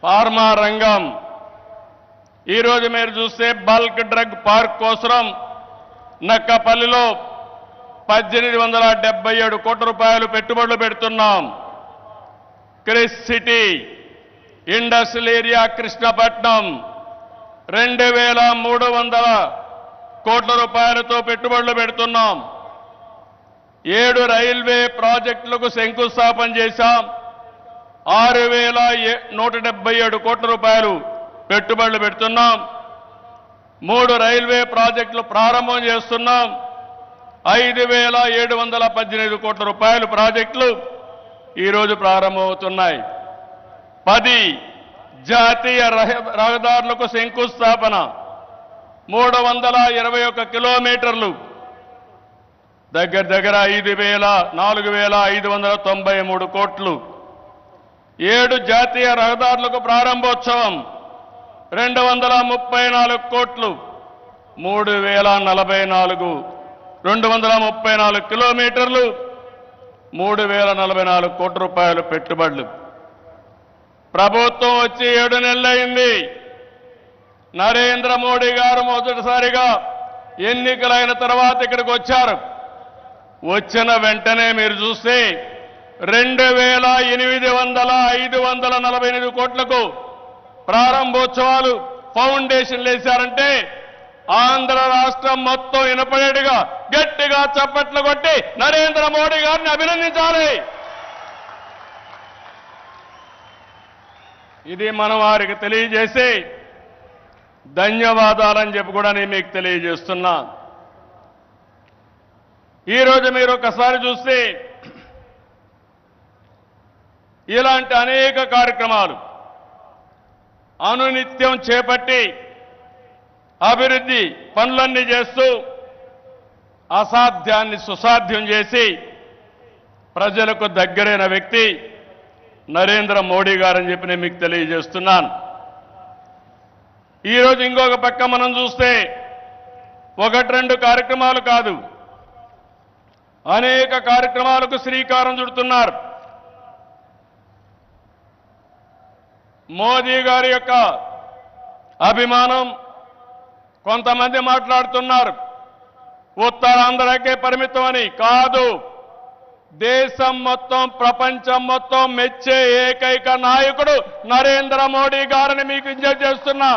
Pharma రంగం ఈరోజు మీరు చూస్తే బల్క్ డ్రగ్ పార్క్ కోసం నక్కపల్లిలో 1877 కోట్ల రూపాయలు పెట్టుబడులు పెడుతున్నాం. Chris city industrial area Krishnapatnam 2300 కోట్ల రూపాయలతో పెట్టుబడులు పెడుతున్నాం. 7 రైల్వే ప్రాజెక్టులకు శంకుస్థాపన చేశాం. 6177 కోట్ల రూపాయలు పెట్టుబడులు పెడుతున్నాం. 3 రైల్వే ప్రాజెక్టులు ప్రారంభం చేస్తున్నాం. 5718 కోట్ల రూపాయలు ప్రాజెక్టులు ఈరోజు ప్రారంభమవుతున్నాయి. 10 జాతీయ రహదారులకు శంకుస్థాపన 321 కిలోమీటర్లు దగ్గర 4593 కోట్లు. 7 జాతీయ రహదారులకు ప్రారంభోత్సవం 234 కోట్లు. 234 కిలోమీటర్లు 3044 కోట్ల రూపాయలు పెట్టుబడులు. ప్రభుత్వం వచ్చి 7 నెలలైంది. నరేంద్ర మోడీ గారు మొదటిసారిగా ఎన్నికలైన తర్వాత ఇక్కడికి వచ్చారు. వచ్చిన వెంటనే మీరు చూస్తే 2800 కోట్లకు ప్రారంభోత్సవాలు ఫౌండేషన్లు వేశారంటే ఆంధ్ర రాష్ట్రం మొత్తం వినపడేట్టుగా గట్టిగా చప్పట్లు కొట్టి నరేంద్ర మోడీ గారిని అభినందించాలి. ఇది మనం వారికి తెలియజేసి ధన్యవాదాలని చెప్పి కూడా నేను మీకు తెలియజేస్తున్నా. ఈరోజు మీరు ఒకసారి చూస్తే ఇలాంటి అనేక కార్యక్రమాలు అనునిత్యం చేపట్టి అభివృద్ధి పనులన్నీ చేస్తూ అసాధ్యాన్ని సుసాధ్యం చేసి ప్రజలకు దగ్గరైన వ్యక్తి నరేంద్ర మోడీ గారని చెప్పి నేను మీకు తెలియజేస్తున్నాను. ఈరోజు ఇంకొక పక్క మనం చూస్తే 1-2 కార్యక్రమాలు కాదు, అనేక కార్యక్రమాలకు శ్రీకారం చుడుతున్నారు. మోదీ గారి యొక్క అభిమానం కొంతమంది మాట్లాడుతున్నారు ఉత్తరాంధ్రకే పరిమితం అని. కాదు, దేశం మొత్తం ప్రపంచం మొత్తం మెచ్చే ఏకైక నాయకుడు నరేంద్ర మోడీ గారిని మీకు విజ్ఞప్తి చేస్తున్నా.